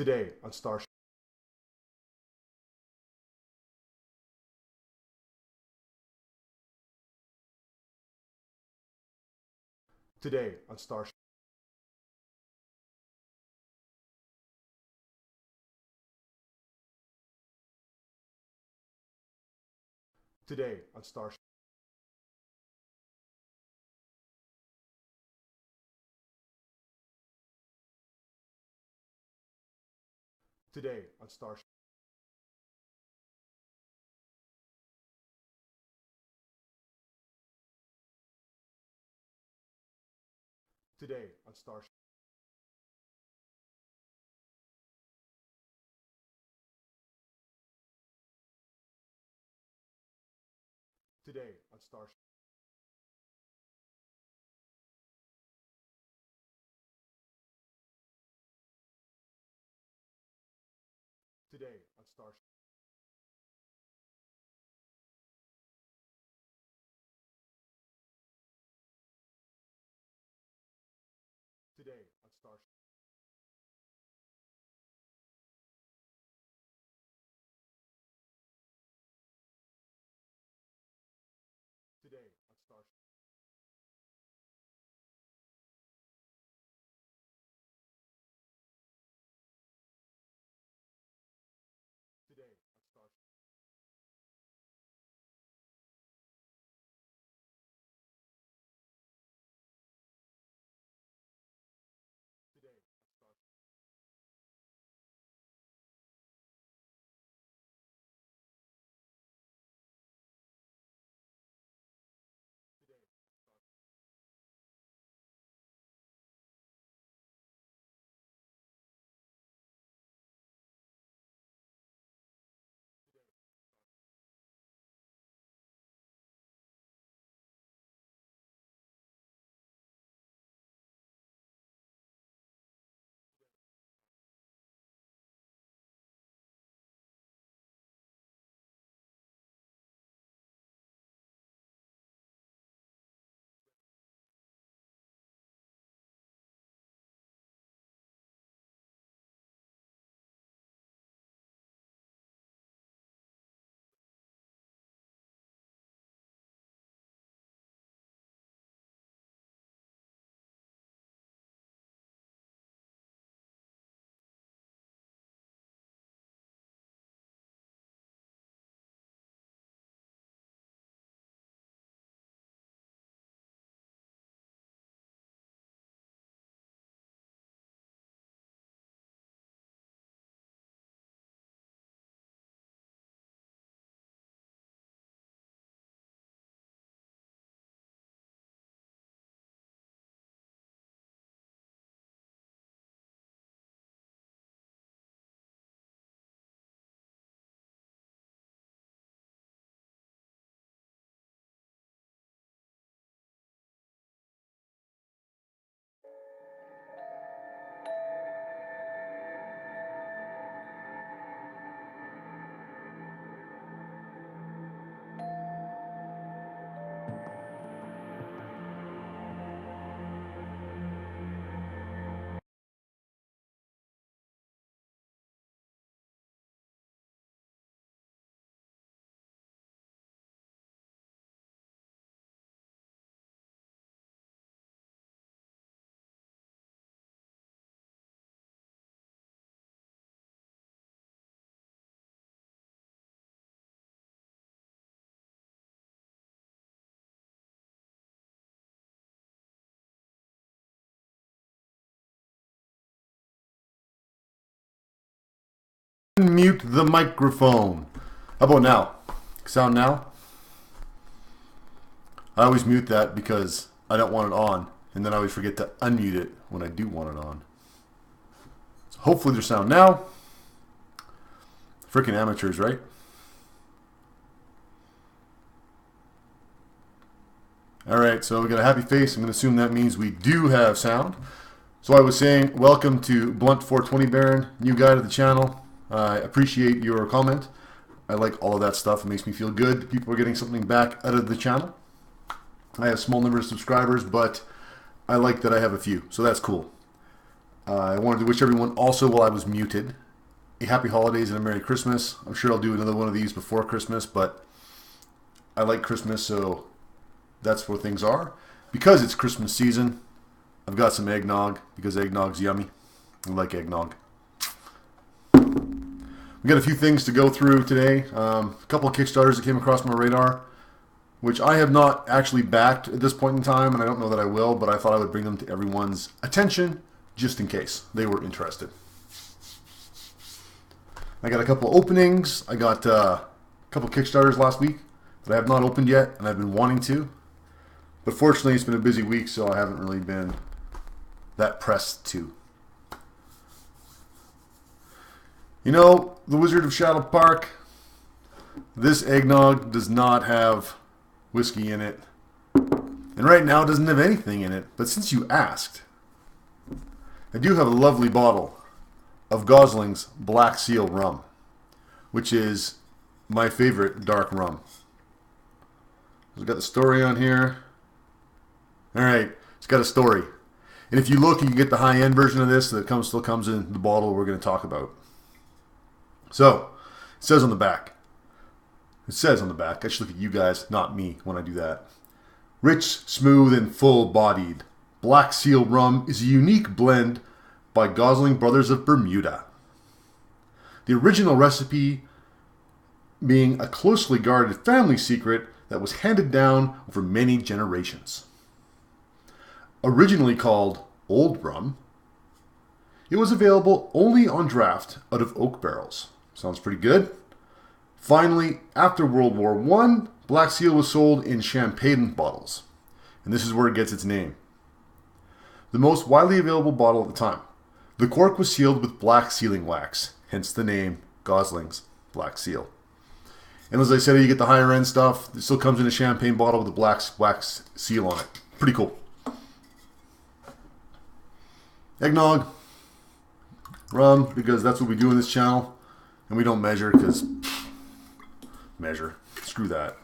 Today on Starship. Today on Starship. Today on Starship. Today on Starship. Today on Starship. Today on Starship. Today on Starship. Today on Starship. Today on Starship. Today on Starship. Today on Starship. Today on Starship. Today on Starship. Mute the microphone. How about now? Sound now? I always mute that because I don't want it on, and then I always forget to unmute it when I do want it on. So hopefully there's sound now. Freaking amateurs, right? Alright, so we got a happy face. I'm going to assume that means we do have sound. So I was saying, welcome to Blunt420 Baron, new guy to the channel. I appreciate your comment. I like all of that stuff. It makes me feel good. People are getting something back out of the channel. I have a small number of subscribers, but I like that I have a few, so that's cool. I wanted to wish everyone also, while I was muted, a happy holidays and a Merry Christmas. I'm sure I'll do another one of these before Christmas, but I like Christmas, so that's where things are. Because it's Christmas season, I've got some eggnog, because eggnog's yummy. I like eggnog. We got a few things to go through today. A couple of Kickstarters that came across my radar, which I have not actually backed at this point in time, and I don't know that I will, but I thought I would bring them to everyone's attention just in case they were interested. I got a couple openings. I got a couple Kickstarters last week that I have not opened yet, and I've been wanting to. But fortunately, it's been a busy week, so I haven't really been that pressed to. You know, the Wizard of Shadow Park, this eggnog does not have whiskey in it. And right now it doesn't have anything in it. But since you asked, I do have a lovely bottle of Gosling's Black Seal rum, which is my favorite dark rum. We've got the story on here. Alright, it's got a story. And if you look, you can get the high-end version of this that still comes in the bottle we're going to talk about. So, it says on the back. It says on the back. I should look at you guys, not me, when I do that. Rich, smooth, and full-bodied. Black Seal rum is a unique blend by Gosling Brothers of Bermuda. The original recipe being a closely guarded family secret that was handed down over many generations. Originally called Old Rum, it was available only on draft out of oak barrels. Sounds pretty good. Finally, after World War I, Black Seal was sold in champagne bottles. And this is where it gets its name. The most widely available bottle at the time. The cork was sealed with black sealing wax, hence the name Gosling's Black Seal. And as I said, you get the higher end stuff. It still comes in a champagne bottle with a black wax seal on it. Pretty cool. Eggnog. Rum, because that's what we do in this channel. And we don't measure because... measure. Screw that.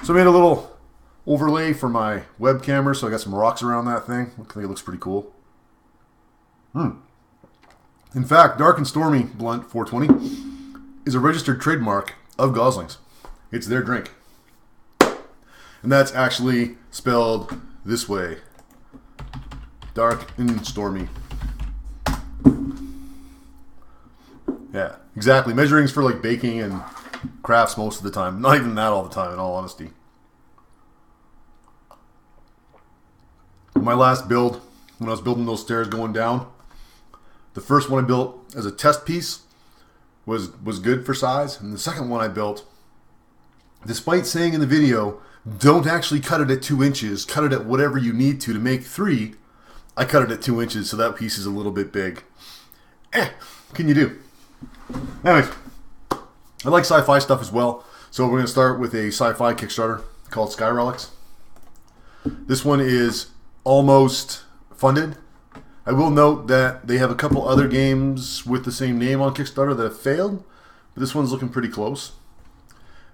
So I made a little overlay for my web camera, so I got some rocks around that thing. I think it looks pretty cool. In fact, Dark and Stormy Blunt 420 is a registered trademark of Gosling's. It's their drink. And that's actually spelled this way. Dark and Stormy. Yeah, exactly. Measuring's for like baking and crafts most of the time. Not even that all the time, in all honesty. My last build, when I was building those stairs going down, the first one I built as a test piece was good for size. And the second one I built, despite saying in the video, don't actually cut it at 2 inches. Cut it at whatever you need to make 3. I cut it at 2 inches, so that piece is a little bit big. What can you do? Anyways, I like sci-fi stuff as well. So we're going to start with a sci-fi Kickstarter called Sky Relics. This one is almost funded. I will note that they have a couple other games with the same name on Kickstarter that have failed, but this one's looking pretty close.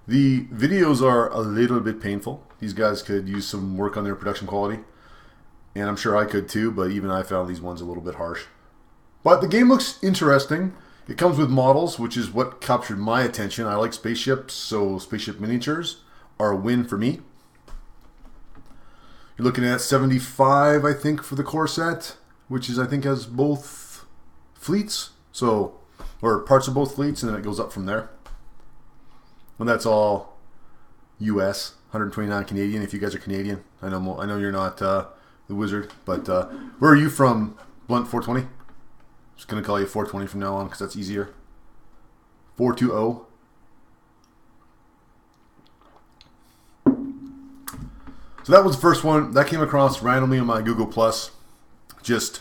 The videos are a little bit painful. These guys could use some work on their production quality, and I'm sure I could too, but even I found these ones a little bit harsh. But the game looks interesting. It comes with models, which is what captured my attention. I like spaceships, so spaceship miniatures are a win for me. You're looking at $75, I think, for the core set, which is, I think, has both fleets, so, or parts of both fleets, and then it goes up from there. And that's all US, 129 Canadian. If you guys are Canadian, I know you're not the wizard, but where are you from, Blunt 420? Just gonna call you 420 from now on because that's easier. 420. So that was the first one that came across randomly on my Google Plus. Just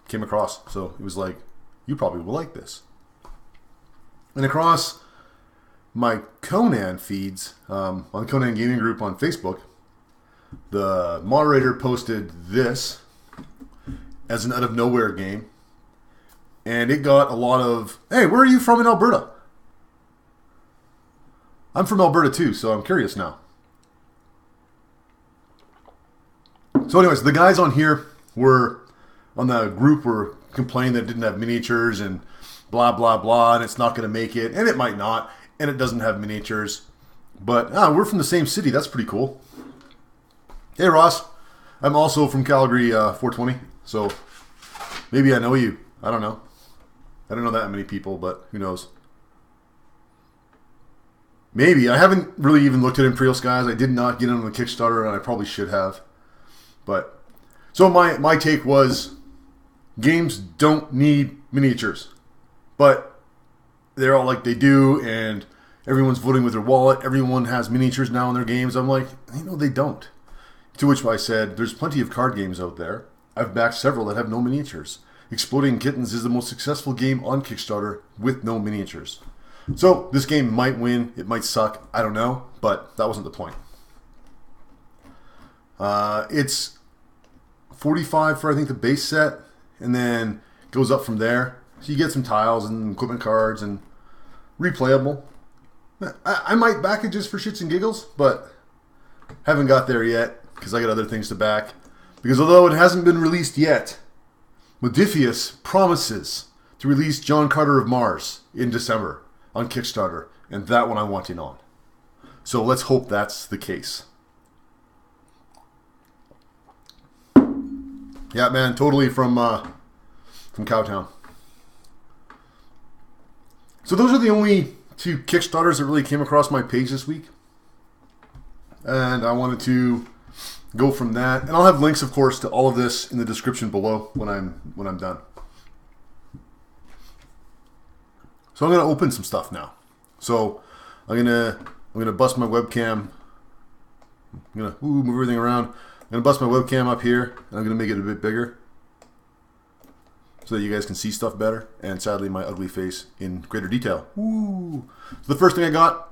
came across, so it was like, you probably will like this. And across my Conan feeds on the Conan Gaming Group on Facebook, the moderator posted this as an out of nowhere game. And it got a lot of, hey, where are you from in Alberta? I'm from Alberta too, so I'm curious now. So anyways, the guys on here were, on the group, were complaining that it didn't have miniatures and blah, blah, blah, and it's not going to make it, and it might not, and it doesn't have miniatures. But we're from the same city. That's pretty cool. Hey, Ross. I'm also from Calgary 420, so maybe I know you. I don't know. I don't know that many people, but who knows. Maybe. I haven't really even looked at Imperial Skies. I did not get in on the Kickstarter, and I probably should have. But so my take was, games don't need miniatures, but they're all like they do, and everyone's voting with their wallet. Everyone has miniatures now in their games. I'm like, they don't. To which I said, there's plenty of card games out there. I've backed several that have no miniatures. Exploding Kittens is the most successful game on Kickstarter with no miniatures. So this game might win. It might suck. I don't know, but that wasn't the point. It's $45 for, I think, the base set, and then goes up from there. So you get some tiles and equipment cards and replayable. I might back it just for shits and giggles, but haven't got there yet because I got other things to back. Because although it hasn't been released yet, Modiphius promises to release John Carter of Mars in December on Kickstarter, and that one I want in on. So let's hope that's the case. Yeah, man, totally from Cowtown. So those are the only two Kickstarters that really came across my page this week, and I wanted to go from that. And I'll have links, of course, to all of this in the description below when I'm done. So I'm gonna open some stuff now. So I'm gonna bust my webcam. I'm gonna move everything around. I'm gonna bust my webcam up here, and I'm gonna make it a bit bigger so that you guys can see stuff better, and sadly my ugly face in greater detail. Woo! So the first thing I got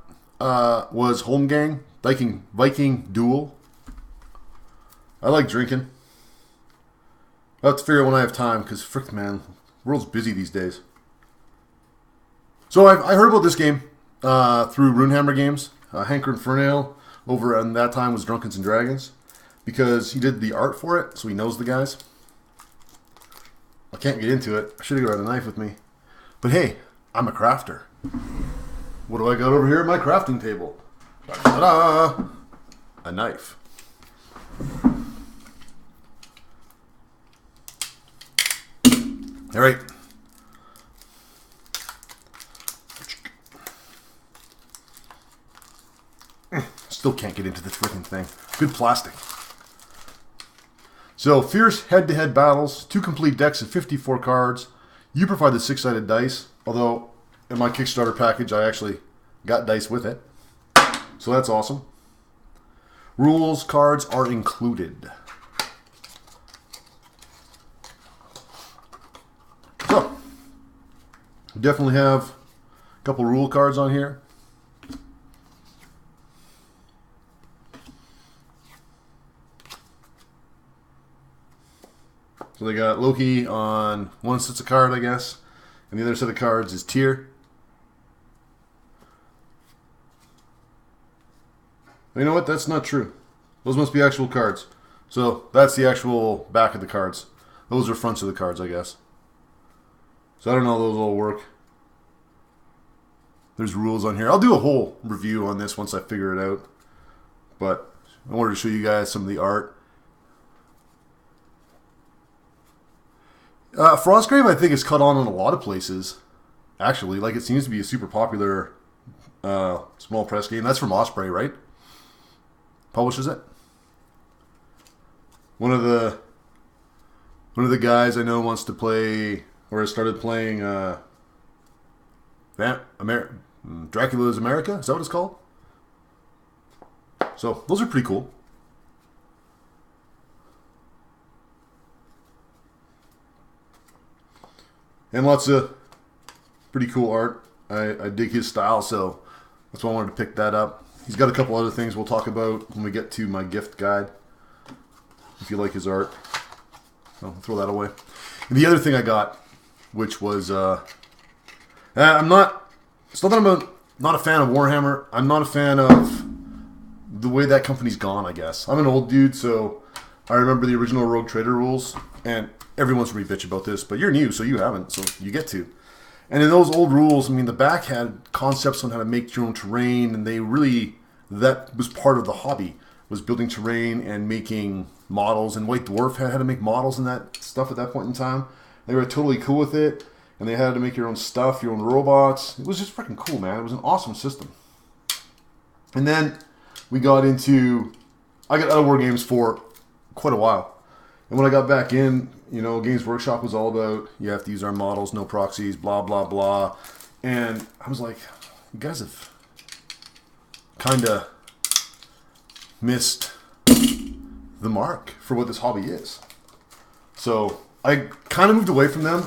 was Holmgang Viking Duel. I like drinking. I'll have to figure out when I have time, because frick man, the world's busy these days. So I heard about this game through Runehammer Games. Hanker Infernale over on that time was Drunkens and Dragons, because he did the art for it, so he knows the guys. I can't get into it. I should have got a knife with me. But hey, I'm a crafter. What do I got over here at my crafting table? Ta-da! A knife. All right. Still can't get into this freaking thing. Good plastic. So, fierce head-to-head battles, 2 complete decks of 54 cards. You provide the 6-sided dice, although in my Kickstarter package I actually got dice with it. So that's awesome. Rules cards are included. So, definitely have a couple rule cards on here. So they got Loki on one set of card, I guess, and the other set of cards is Tyr. You know what? That's not true. Those must be actual cards. So that's the actual back of the cards. Those are fronts of the cards, I guess. So I don't know how those all work. There's rules on here. I'll do a whole review on this once I figure it out. But I wanted to show you guys some of the art. Frostgrave, I think, is cut on in a lot of places. Actually, like, it seems to be a super popular small press game. That's from Osprey, right? Publishes it. One of the guys I know wants to play, or has started playing Dracula's America. Is that what it's called? So those are pretty cool. And lots of pretty cool art. I dig his style, so that's why I wanted to pick that up. He's got a couple other things we'll talk about when we get to my gift guide. If you like his art, I'll throw that away. And the other thing I got, which was it's not that I'm not a fan of Warhammer. I'm not a fan of the way that company's gone, I guess. I'm an old dude, so I remember the original Rogue Trader rules, and everyone's really bitch about this, but you're new, so you haven't, so you get to. And in those old rules, I mean, the back had concepts on how to make your own terrain, and they really, that was part of the hobby, was building terrain and making models, and White Dwarf had how to make models and that stuff at that point in time. They were totally cool with it, and they had to make your own stuff, your own robots. It was just freaking cool, man. It was an awesome system. And then we got into, I got out of war games for quite a while. And when I got back in, you know, Games Workshop was all about, you have to use our models, no proxies, blah, blah, blah. And I was like, you guys have kind of missed the mark for what this hobby is. So I kind of moved away from them.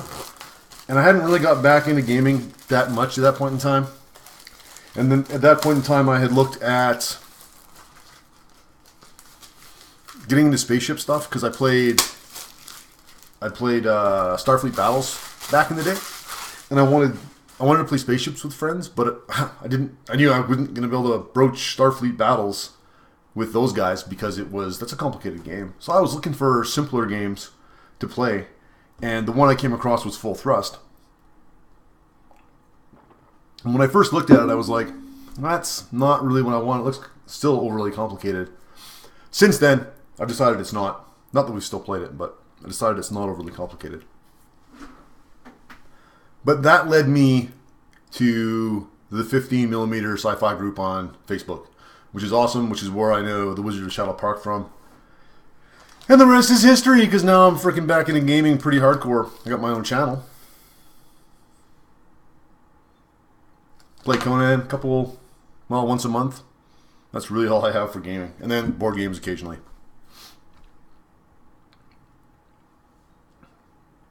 And I hadn't really got back into gaming that much at that point in time. And then at that point in time, I had looked at getting into spaceship stuff because I played Starfleet Battles back in the day, and I wanted to play spaceships with friends, but I knew I wasn't going to be able to broach Starfleet Battles with those guys because that's a complicated game. So I was looking for simpler games to play, and the one I came across was Full Thrust. And when I first looked at it, I was like, that's not really what I want. It looks still overly complicated. Since then, I've decided it's not. Not that we've still played it, but I decided it's not overly complicated. But that led me to the 15mm sci-fi group on Facebook, which is awesome, which is where I know the Wizard of Shadow Park from. And the rest is history, because now I'm freaking back into gaming pretty hardcore. I got my own channel. Play Conan once a month. That's really all I have for gaming. And then board games occasionally.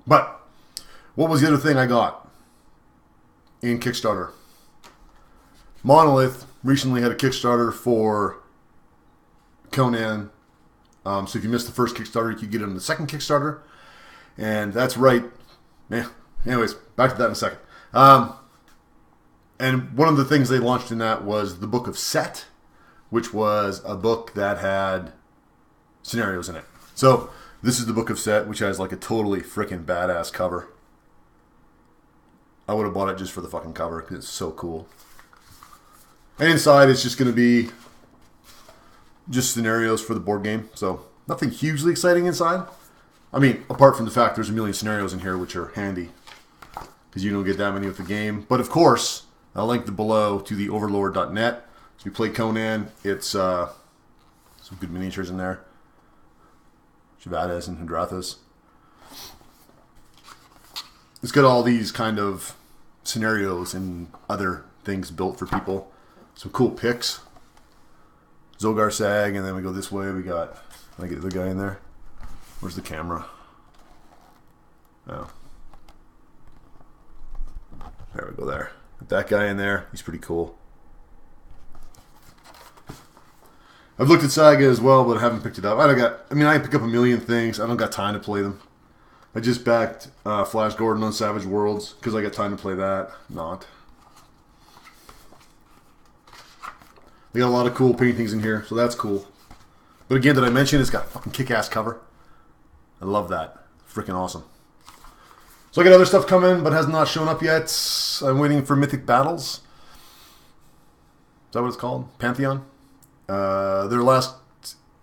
But what was the other thing I got in Kickstarter? Monolith recently had a Kickstarter for Conan. So if you missed the first Kickstarter, you could get it in the second Kickstarter. And that's right. Yeah. Anyways, back to that in a second. And one of the things they launched in that was the Book of Set, which was a book that had scenarios in it. So this is the Book of Set, which has like a totally freaking badass cover. I would have bought it just for the fucking cover because it's so cool. And inside it's just going to be just scenarios for the board game. So nothing hugely exciting inside. I mean, apart from the fact there's a million scenarios in here which are handy because you don't get that many with the game. But of course, I'll link below to the overlord.net. So we play Conan. It's some good miniatures in there. Shivadas and Hundrathas. It's got all these kind of scenarios and other things built for people. Some cool picks. Zogar Sag, and then we go this way. We got, can I get the guy in there? Where's the camera? Oh. There we go there. With that guy in there, he's pretty cool. I've looked at Saga as well, but I haven't picked it up. I pick up a million things. I don't got time to play them. I just backed Flash Gordon on Savage Worlds because I got time to play that. Not. They got a lot of cool paintings in here, so that's cool. But again, did I mention it's got a fucking kick-ass cover? I love that. Freaking awesome. So I got other stuff coming, but has not shown up yet. I'm waiting for Mythic Battles. Is that what it's called? Pantheon? Their last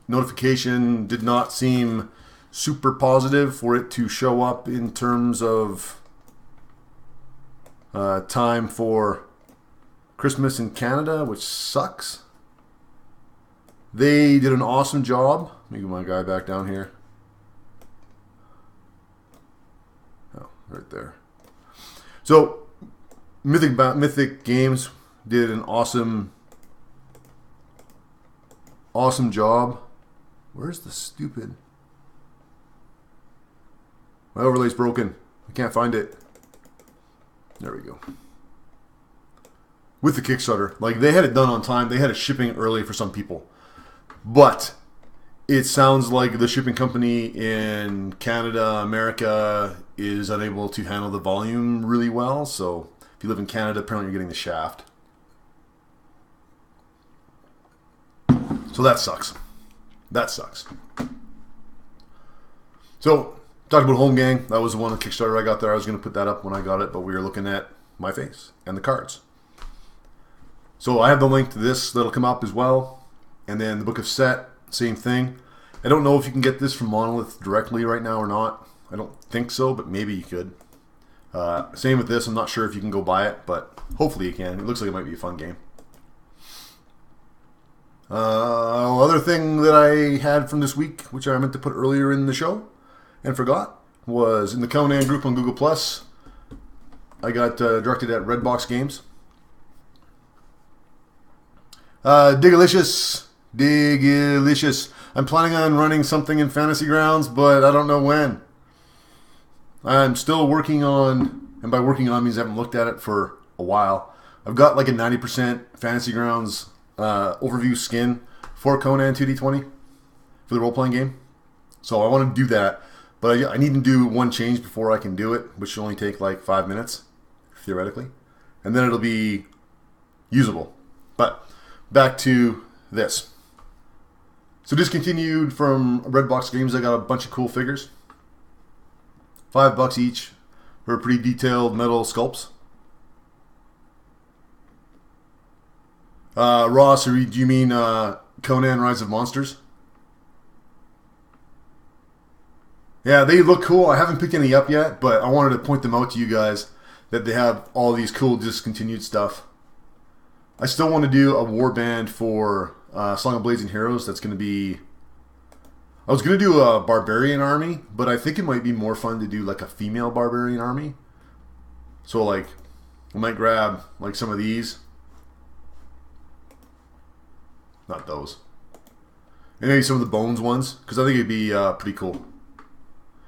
notification did not seem super positive for it to show up in terms of time for Christmas in Canada, which sucks. They did an awesome job. Let me get my guy back down here. Oh, right there. So, Mythic Games did an awesome job. Where's the stupid... My overlay's broken. I can't find it. There we go. With the Kickstarter. Like, they had it done on time. They had it shipping early for some people. But it sounds like the shipping company in Canada, America, is unable to handle the volume really well. So if you live in Canada, apparently you're getting the shaft. So that sucks. That sucks. So, talked about Holmgang. That was the one on Kickstarter I got there. I was going to put that up when I got it, but we were looking at my face and the cards. So I have the link to this that'll come up as well. And then the Book of Set, same thing. I don't know if you can get this from Monolith directly right now or not. I don't think so, but maybe you could. Same with this. I'm not sure if you can go buy it, but hopefully you can. It looks like it might be a fun game. Other thing that I had from this week, which I meant to put earlier in the show and forgot, was in the Conan group on Google+. I got directed at Redbox Games. Digalicious. I'm planning on running something in Fantasy Grounds, but I don't know when. I'm still working on, and by working on means I haven't looked at it for a while. I've got like a 90% Fantasy Grounds overview skin for Conan 2D20 for the role-playing game. So I want to do that, but I need to do one change before I can do it, which should only take like 5 minutes, theoretically. And then it'll be usable. But back to this. So discontinued from Redbox Games, I got a bunch of cool figures. $5 each for pretty detailed metal sculpts. Ross, do you mean Conan Rise of Monsters? Yeah, they look cool. I haven't picked any up yet, but I wanted to point them out to you guys that they have all these cool discontinued stuff. I still want to do a warband for Song of Blades and Heroes. That's going to be... I was going to do a barbarian army, but I think it might be more fun to do like a female barbarian army. So like, I might grab like some of these. Not those. And maybe some of the bones ones, because I think it'd be pretty cool.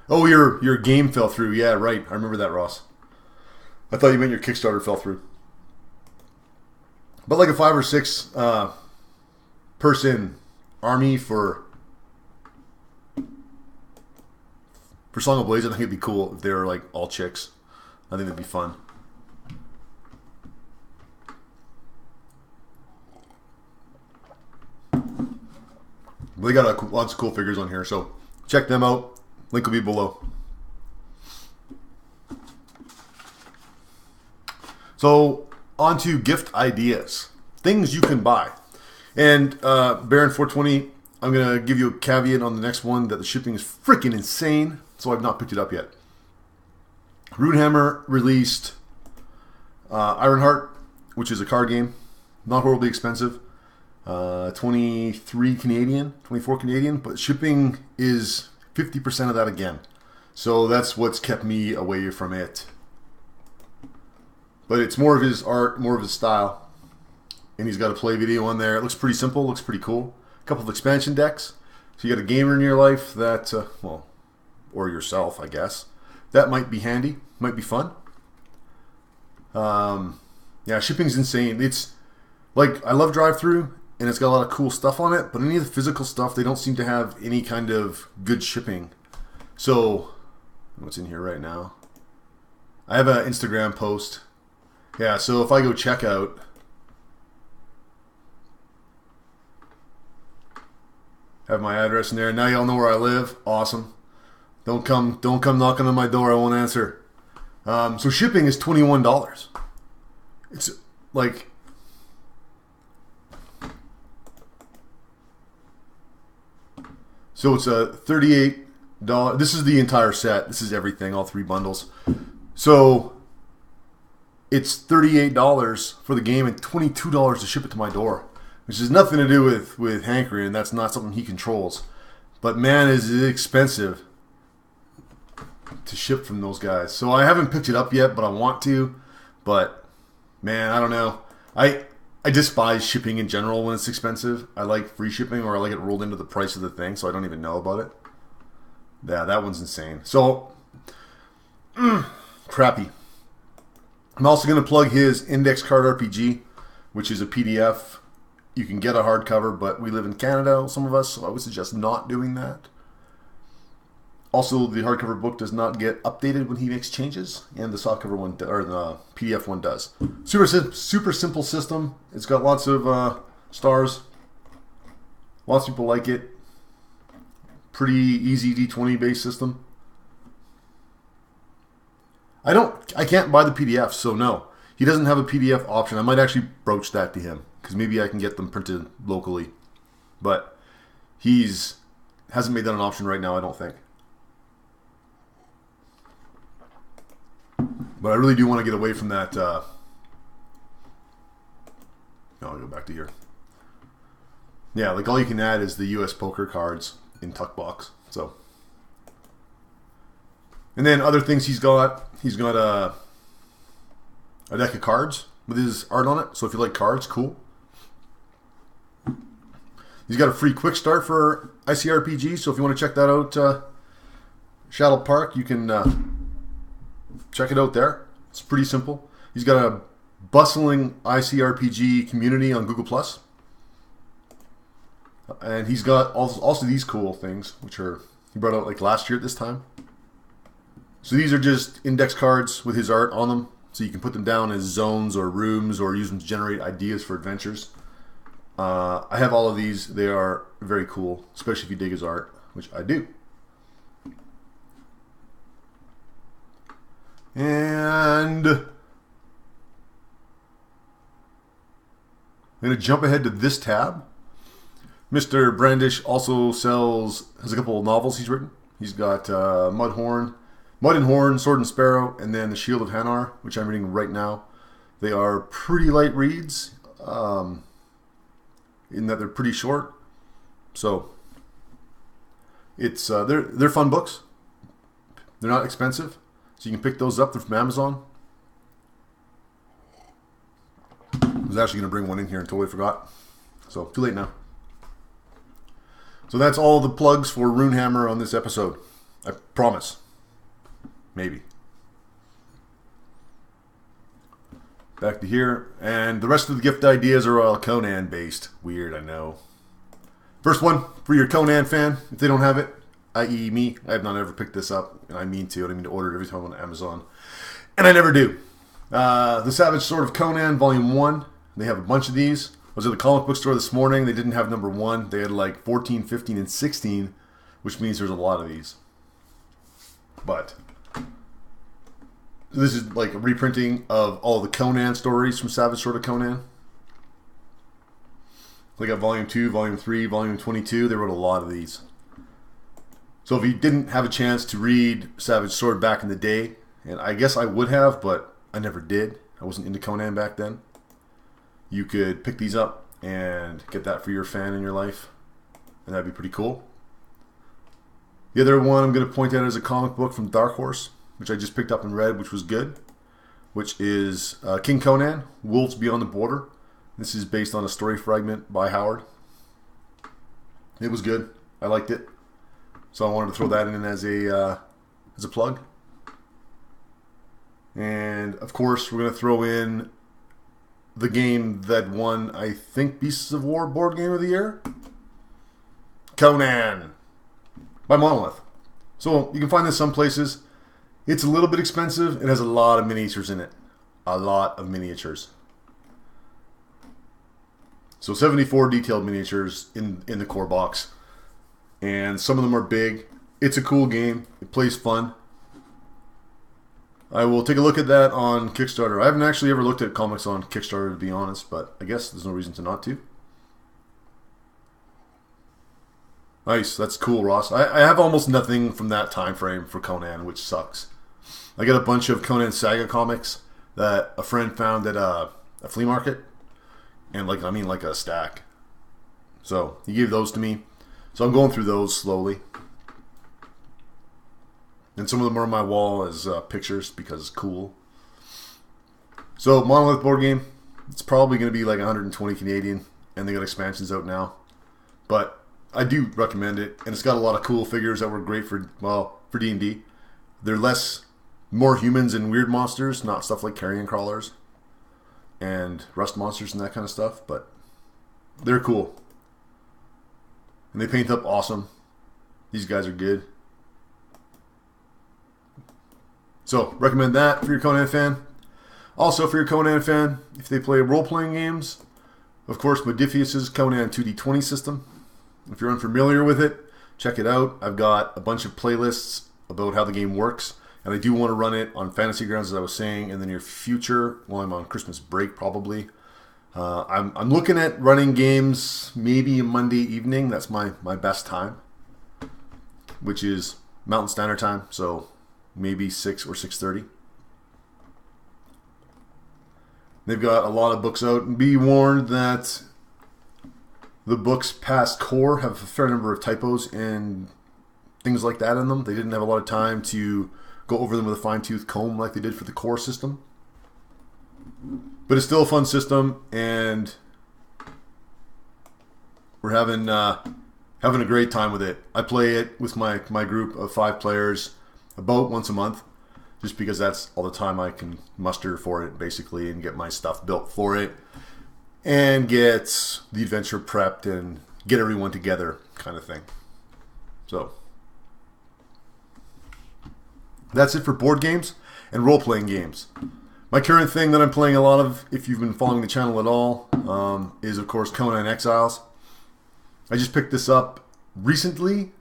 Oh, your game fell through. Yeah, right. I remember that, Ross. I thought you meant your Kickstarter fell through. But like a 5 or 6 person army for Song of Blades, I think it'd be cool if they were like all chicks. I think it'd be fun. They got lots of cool figures on here, so check them out. Link will be below. So, on to gift ideas. Things you can buy. And Baron 420, I'm going to give you a caveat on the next one that the shipping is freaking insane, so I've not picked it up yet. Runehammer released Ironheart, which is a card game. Not horribly expensive. 23 Canadian, 24 Canadian, but shipping is 50% of that again. So that's what's kept me away from it. But it's more of his art, more of his style. And he's got a play video on there. It looks pretty simple, looks pretty cool. A couple of expansion decks. So you got a gamer in your life that, well, or yourself, I guess. That might be handy, might be fun. Yeah, shipping's insane. It's like, I love drive-thru, and it's got a lot of cool stuff on it, but any of the physical stuff, they don't seem to have any kind of good shipping. So, what's in here right now? I have an Instagram post. Yeah, so if I go check out, have my address in there. Now y'all know where I live. Awesome. Don't come knocking on my door. I won't answer. So shipping is $21. It's like, so it's a $38. This is the entire set. This is everything, all 3 bundles. So it's $38 for the game and $22 to ship it to my door, which has nothing to do with hankering. That's not something he controls. But man, is it expensive to ship from those guys. So I haven't picked it up yet, but I want to. But man, I don't know. I despise shipping in general when it's expensive. I like free shipping, or I like it rolled into the price of the thing, so I don't even know about it. Yeah, that one's insane. So, crappy. I'm also going to plug his Index Card RPG, which is a PDF. You can get a hardcover, but we live in Canada, some of us, so I would suggest not doing that. Also, the hardcover book does not get updated when he makes changes, and the softcover one, or the PDF one, does. Super simple system. It's got lots of stars. Lots of people like it. pretty easy D20 based system. I can't buy the PDF, so no. He doesn't have a PDF option. I might actually broach that to him, because maybe I can get them printed locally. But hasn't made that an option right now, I don't think. But I really do want to get away from that. No, I'll go back to here. Yeah, like all you can add is the US poker cards in Tuck Box. So, and then other things he's got a deck of cards with his art on it. So if you like cards, cool. He's got a free quick start for ICRPG. So if you want to check that out, Shadow Park, you can check it out there. It's pretty simple. He's got a bustling ICRPG community on Google+. And he's got also these cool things, which are he brought out like last year at this time. So these are just index cards with his art on them. So you can put them down as zones or rooms or use them to generate ideas for adventures. I have all of these. They are very cool, especially if you dig his art, which I do. And I'm going to jump ahead to this tab. Mr. Brandish also has a couple of novels he's written. He's got Mud and Horn, Sword and Sparrow, and then The Shield of Hanar, which I'm reading right now. They are pretty light reads, in that they're pretty short. So it's they're fun books. They're not expensive, so you can pick those up. They're from Amazon. I was actually going to bring one in here and totally forgot. So too late now. So that's all the plugs for Runehammer on this episode. I promise. Maybe. Back to here. And the rest of the gift ideas are all Conan based. Weird, I know. First one for your Conan fan. If they don't have it, i.e. me, I have not ever picked this up. And I mean to. I mean to order it every time on Amazon. And I never do. The Savage Sword of Conan, Volume 1. They have a bunch of these. I was at the comic book store this morning. They didn't have number 1. They had like 14, 15, and 16, which means there's a lot of these. But this is like a reprinting of all the Conan stories from Savage Sword of Conan. They got Volume 2, Volume 3, Volume 22. They wrote a lot of these. So if you didn't have a chance to read Savage Sword back in the day, and I guess I would have, but I never did. I wasn't into Conan back then. You could pick these up and get that for your fan in your life. And that'd be pretty cool. The other one I'm going to point out is a comic book from Dark Horse, which I just picked up and read, which was good. Which is King Conan, Wolves Beyond the Border. This is based on a story fragment by Howard. It was good. I liked it. So I wanted to throw that in as a plug. And of course, we're going to throw in the game that won, I think, Beasts of War Board Game of the Year. Conan by Monolith. So you can find this some places. It's a little bit expensive. It has a lot of miniatures in it. A lot of miniatures. So 74 detailed miniatures in the core box. And some of them are big. It's a cool game. It plays fun. I will take a look at that on Kickstarter. I haven't actually ever looked at comics on Kickstarter, to be honest, but I guess there's no reason to not to. Nice, that's cool, Ross. I have almost nothing from that time frame for Conan, which sucks. I got a bunch of Conan Saga comics that a friend found at a flea market, and like a stack. So he gave those to me. So I'm going through those slowly. And some of them are on my wall as pictures because it's cool. So Monolith board game, it's probably going to be like 120 Canadian, and they got expansions out now. But I do recommend it, and it's got a lot of cool figures that were great for D&D. They're more humans and weird monsters, not stuff like carrion crawlers and rust monsters and that kind of stuff, but they're cool. And they paint up awesome. These guys are good. So, recommend that for your Conan fan. Also, for your Conan fan, if they play role-playing games, of course, Modiphius's Conan 2D20 system. If you're unfamiliar with it, check it out. I've got a bunch of playlists about how the game works, and I do want to run it on Fantasy Grounds, as I was saying, in the near future, while I'm on Christmas break probably. I'm looking at running games maybe a Monday evening. That's my best time, which is Mountain Standard Time, so maybe 6 or 6:30. They've got a lot of books out, and be warned that the books past core have a fair number of typos and things like that in them. They didn't have a lot of time to go over them with a fine-tooth comb like they did for the core system. But it's still a fun system, and we're having a great time with it. I play it with my group of 5 players about once a month, just because that's all the time I can muster for it, basically, and get my stuff built for it, and get the adventure prepped and get everyone together kind of thing. So that's it for board games and role-playing games. My current thing that I'm playing a lot of, if you've been following the channel at all, is of course Conan Exiles. I just picked this up recently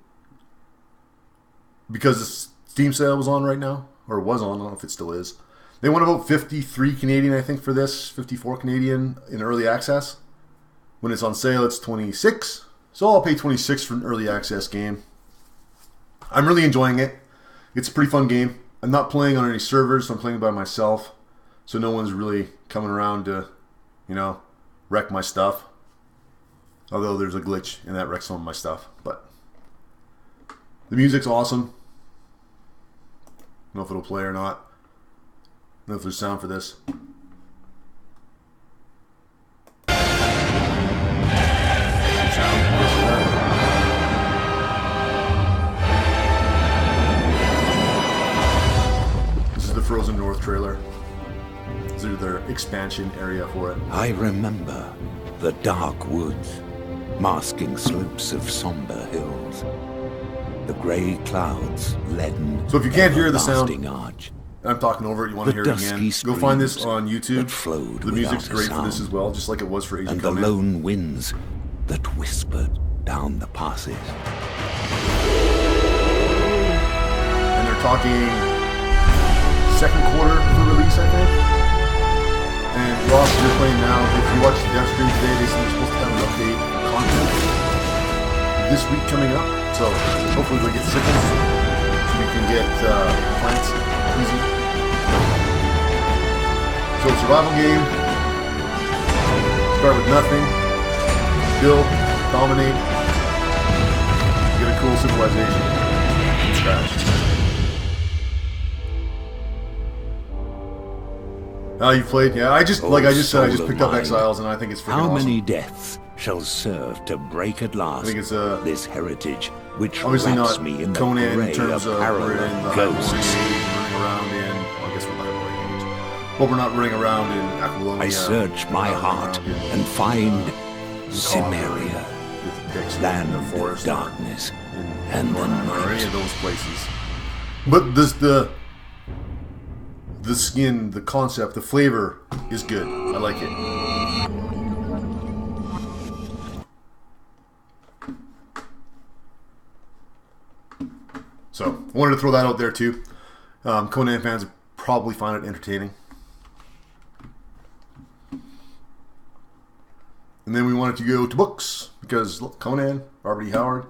because the Steam sale was on right now, or was on, I don't know if it still is. They went about 53 Canadian, I think, for this, 54 Canadian in early access. When it's on sale, it's 26. So I'll pay 26 for an early access game. I'm really enjoying it. It's a pretty fun game. I'm not playing on any servers, so I'm playing by myself. So no one's really coming around to, wreck my stuff. Although there's a glitch and that wrecks some of my stuff. But the music's awesome. I don't know if it'll play or not. I don't know if there's sound for this. This is the Frozen North trailer. This is their expansion area for it. I remember the dark woods, masking slopes of somber hills. The grey clouds leaden. So if you can't hear the sound, arch. I'm talking over it, you want to hear it again, go find this on YouTube. The music's great for this as well, just like it was for Age of Conan. And the lone winds that whispered down the passes. And they're talking second quarter for release, I think. And Ross, you're playing now. If you watch the dev stream today, they said they're supposed to have an update for content this week coming up. So hopefully they'll get sickles so we can get plants easy. So survival game. Start with nothing. Build, dominate. Get a cool civilization from scratch. You've played? Yeah, I just picked up Exiles, and I think it's freaking awesome. How many deaths shall serve to break at last I think it's this heritage, which obviously wraps not me in the Conan grey in terms of we're in the ghosts. running around in. Well, I guess we're not running age, but we're not running around in Aqualonia. I search my heart and find Cimmeria, land of forest, darkness, and the night. Or any of those places. But this the skin, the concept, the flavor is good. I like it. So I wanted to throw that out there too. Conan fans probably find it entertaining. And then we wanted to go to books because look, Conan, Robert E. Howard.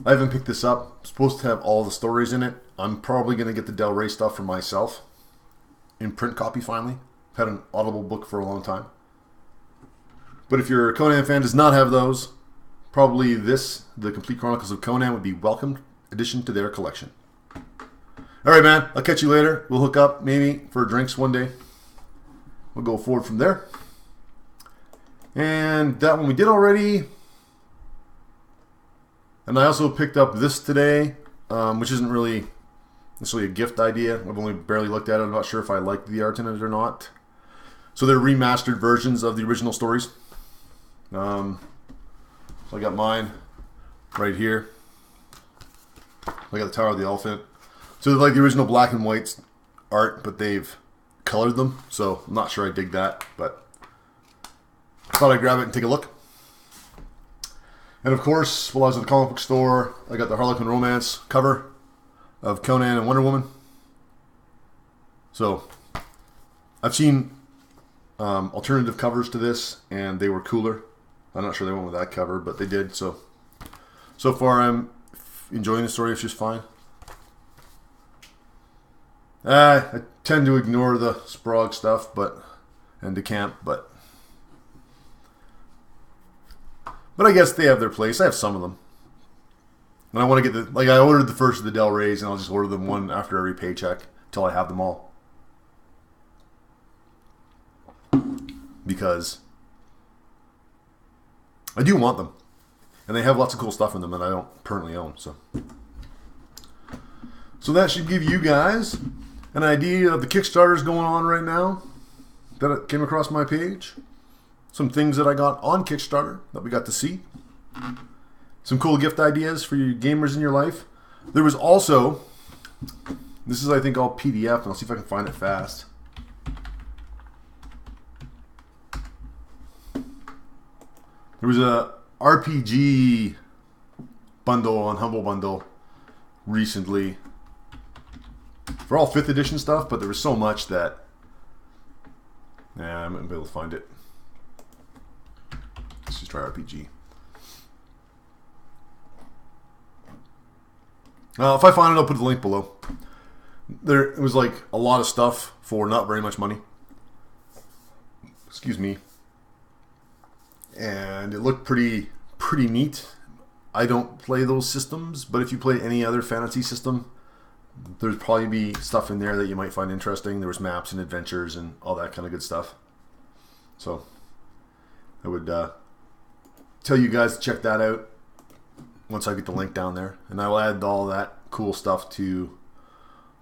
I haven't picked this up. I'm supposed to have all the stories in it. I'm probably going to get the Del Rey stuff for myself in print copy finally. I've had an Audible book for a long time. But if your Conan fan does not have those, probably this, the Complete Chronicles of Conan, would be welcome addition to their collection. Alright, man. I'll catch you later. We'll hook up maybe for drinks one day. We'll go forward from there. And that one we did already. And I also picked up this today, which isn't really necessarily a gift idea. I've only barely looked at it. I'm not sure if I like the art in it or not. So they're remastered versions of the original stories. So I got mine right here. I got the Tower of the Elephant. So they're like the original black and white art, but they've colored them. So I'm not sure I dig that, but I thought I'd grab it and take a look. And of course, while I was at the comic book store, I got the Harlequin Romance cover of Conan and Wonder Woman. So, I've seen alternative covers to this, and they were cooler. I'm not sure they went with that cover, but they did. So far I'm enjoying the story. It's just fine. I tend to ignore the Sprague stuff, and the camp, but I guess they have their place. I have some of them, and I want to get I ordered the first of the Del Reys, and I'll just order them one after every paycheck until I have them all, because I do want them, and they have lots of cool stuff in them that I don't currently own. So that should give you guys an idea of the Kickstarters going on right now that came across my page. Some things that I got on Kickstarter that we got to see. Some cool gift ideas for you gamers in your life. There was also, this is I think all PDF, and I'll see if I can find it fast. There was a RPG bundle on Humble Bundle recently for all 5th edition stuff, but there was so much that I'm not going to be able to find it. Let's just try RPG. If I find it, I'll put the link below. It was like a lot of stuff for not very much money. Excuse me. And it looked pretty neat. I don't play those systems, but if you play any other fantasy system, there'd probably be stuff in there that you might find interesting. There was maps and adventures and all that kind of good stuff. So I would tell you guys to check that out once I get the link down there, and I will add all that cool stuff to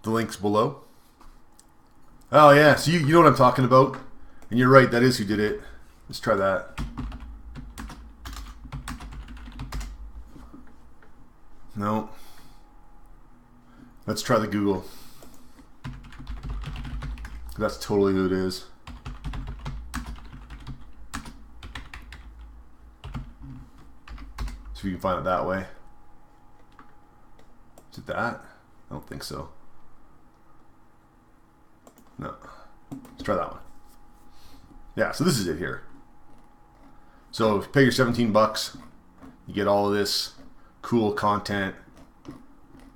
the links below. Oh yeah, so you know what I'm talking about, and you're right, that is who did it. Let's try that. No. Let's try the Google. That's totally who it is. So you can find it that way. Is it that? I don't think so. No. Let's try that one. Yeah, so this is it here. So if you pay your 17 bucks, you get all of this cool content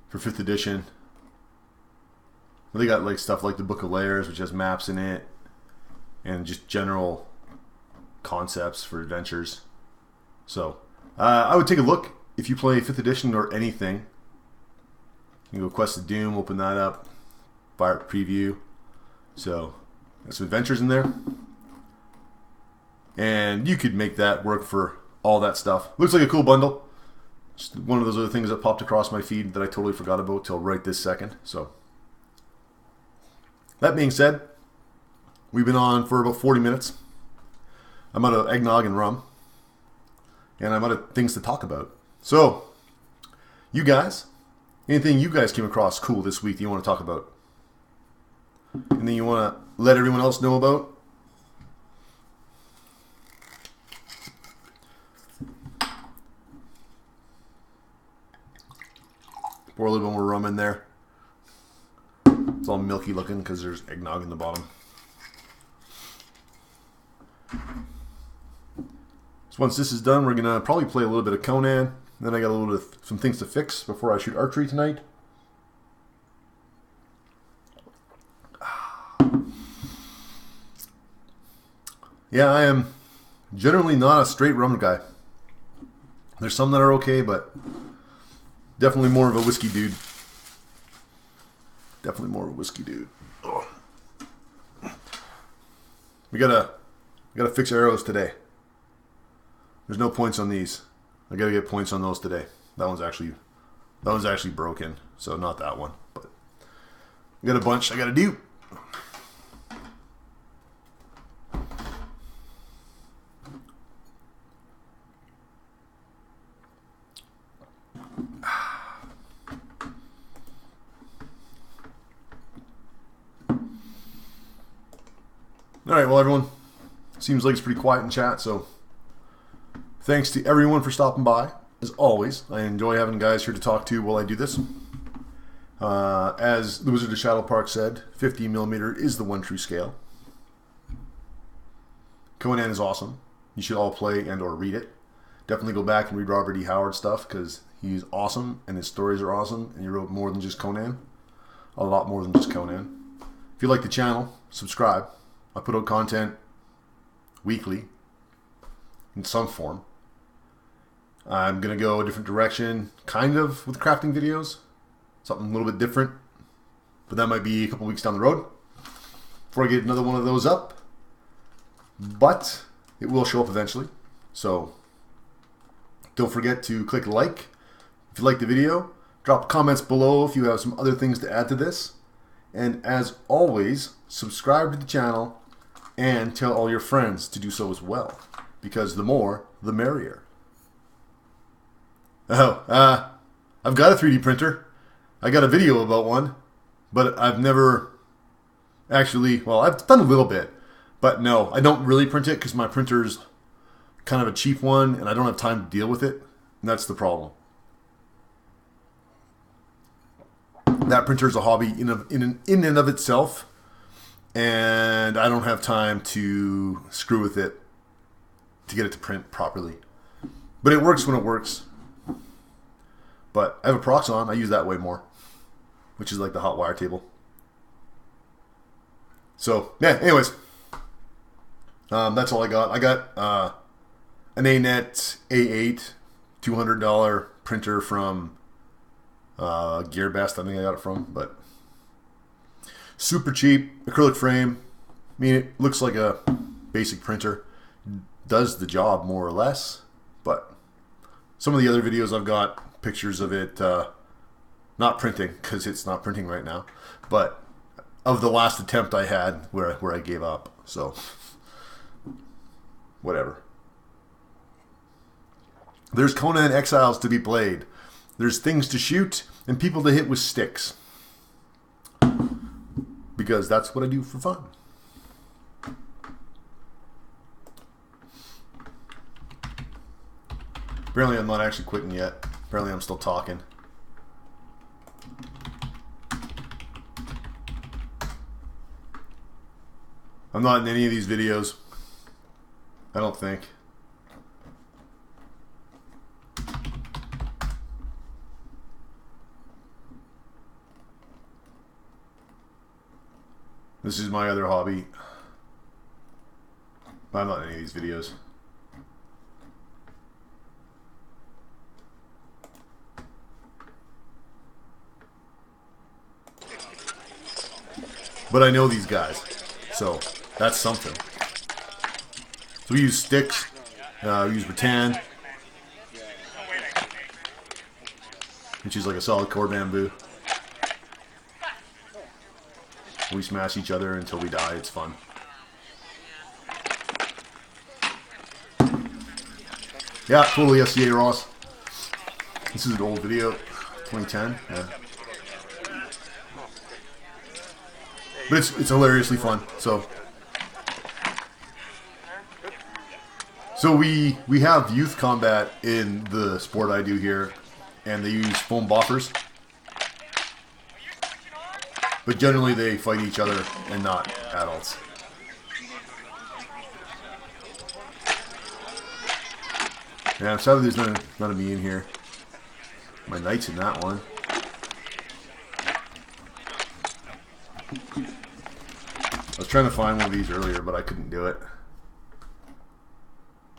for 5th edition. They got like stuff like the Book of Layers, which has maps in it, and just general concepts for adventures. So I would take a look if you play 5th edition or anything. You can go Quest of Doom, open that up, fire up preview. So there's some adventures in there, and you could make that work for all that stuff. Looks like a cool bundle. Just one of those other things that popped across my feed that I totally forgot about till right this second. So that being said, we've been on for about 40 minutes. I'm out of eggnog and rum, and I'm out of things to talk about. So, you guys, anything you guys came across cool this week that you want to talk about? Anything you want to let everyone else know about? Pour a little bit more rum in there. It's all milky looking because there's eggnog in the bottom. So once this is done, we're going to probably play a little bit of Conan. Then I got a little bit of some things to fix before I shoot archery tonight. Yeah, I am generally not a straight rum guy. There's some that are okay, but definitely more of a whiskey dude. Definitely more of a whiskey dude. Oh. We gotta fix arrows today. There's no points on these. I gotta get points on those today. That one's actually broken, so not that one. But I got a bunch I gotta do. Alright, well everyone, seems like it's pretty quiet in chat, so Thanks to everyone for stopping by. As always, I enjoy having guys here to talk to while I do this. As the Wizard of Shadow Park said, 50mm is the one true scale. Conan is awesome. You should all play and or read it. Definitely go back and read Robert E. Howard stuff because he's awesome and his stories are awesome and he wrote more than just Conan. A lot more than just Conan. If you like the channel, subscribe. I put out content weekly in some form. I'm going to go a different direction, kind of, with crafting videos. Something a little bit different. But that might be a couple weeks down the road before I get another one of those up. But it will show up eventually. So don't forget to click like if you like the video. Drop comments below if you have some other things to add to this. And as always, subscribe to the channel and tell all your friends to do so as well. Because the more, the merrier. Oh, I've got a 3D printer. I got a video about one, but I've never actually, well, I've done a little bit, but no, I don't really print it because my printer's kind of a cheap one and I don't have time to deal with it, and that's the problem. That printer is a hobby in and of itself, and I don't have time to screw with it to get it to print properly. But it works when it works. But I have a Proxon. I use that way more, which is like the hot wire table. So, yeah, anyways. That's all I got. I got an ANET A8 $200 printer from GearBest. I think I got it from. But super cheap. Acrylic frame. I mean, it looks like a basic printer. Does the job more or less. But some of the other videos I've got pictures of it not printing because it's not printing right now, but of the last attempt I had where I gave up. So whatever. There's Conan Exiles to be played. There's things to shoot and people to hit with sticks, because that's what I do for fun. Apparently I'm not actually quitting yet. Apparently I'm still talking. I'm not in any of these videos. I don't think. This is my other hobby. I'm not in any of these videos. But I know these guys, so that's something. So we use sticks, we use rattan, which is like a solid core bamboo. We smash each other until we die. It's fun. Yeah, totally SCA Ross. This is an old video, 2010. Yeah. But it's hilariously fun. So we have youth combat in the sport I do here, and they use foam boffers. But generally they fight each other and not adults. Yeah, I'm sorry there's none of me in here. My knight's in that one. I was trying to find one of these earlier, but I couldn't do it.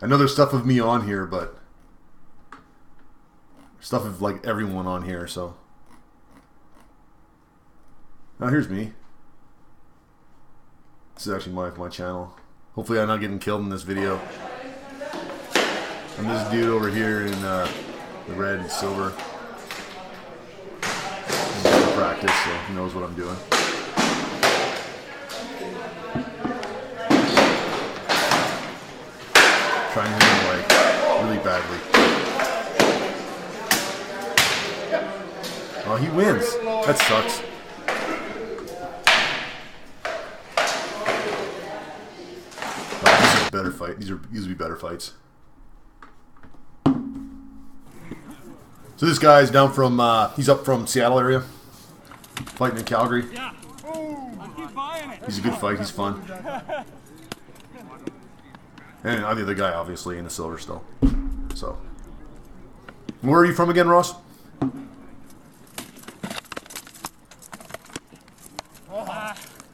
I know there's stuff of me on here, but stuff of like everyone on here, so. Now here's me. This is actually my channel. Hopefully I'm not getting killed in this video. And this dude over here in the red and silver. He's got to practice, so he knows what I'm doing. Trying to hit him like really badly. Oh, he wins. That sucks. Oh, this is a better fight. These will be better fights. So this guy's down from, he's up from Seattle area, fighting in Calgary. Yeah. I keep buying it. He's a good fight, he's fun. And I'm the other guy, obviously, in the silver still. So, where are you from again, Ross?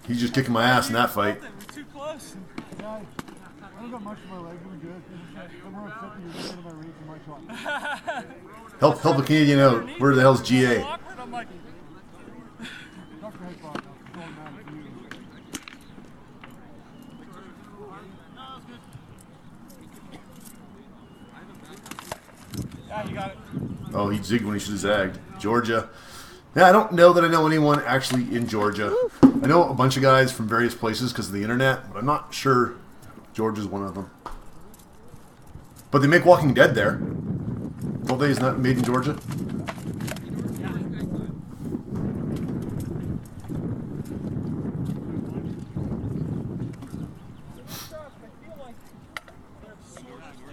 He's just kicking my ass in that fight. We're too close. Yeah, I don't got much of my legs. I'm good. I'm more upset that you're getting my range in my shot. Help a Canadian out. Where the hell's GA? I'm like, Drop your head, Bob. It's going mad for you. yeah, you got it. Oh, he zigged when he should have zagged. Georgia. Yeah, I don't know that I know anyone actually in Georgia. I know a bunch of guys from various places because of the internet, but I'm not sure Georgia's one of them. But they make Walking Dead there. Don't they? Is not made in Georgia?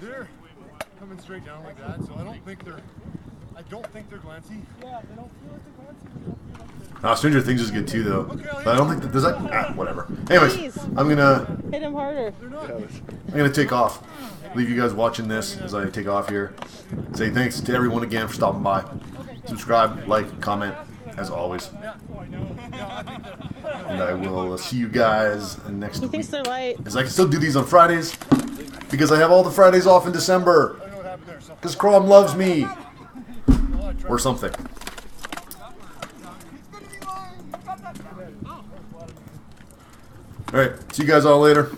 They're coming straight down like that, so I don't think they're glancy. Yeah, they don't feel like they're glancy. Stranger Things is good too, though. But I don't think that does that. Whatever. Anyways, I'm gonna Hit him harder. take off. Leave you guys watching this as I take off here. Say thanks to everyone again for stopping by. Subscribe, like, comment, as always. And I will see you guys next He week. thinks they're light. As I can still do these on Fridays because I have all the Fridays off in December. Because Chrome loves me. Or something. Alright, see you guys all later.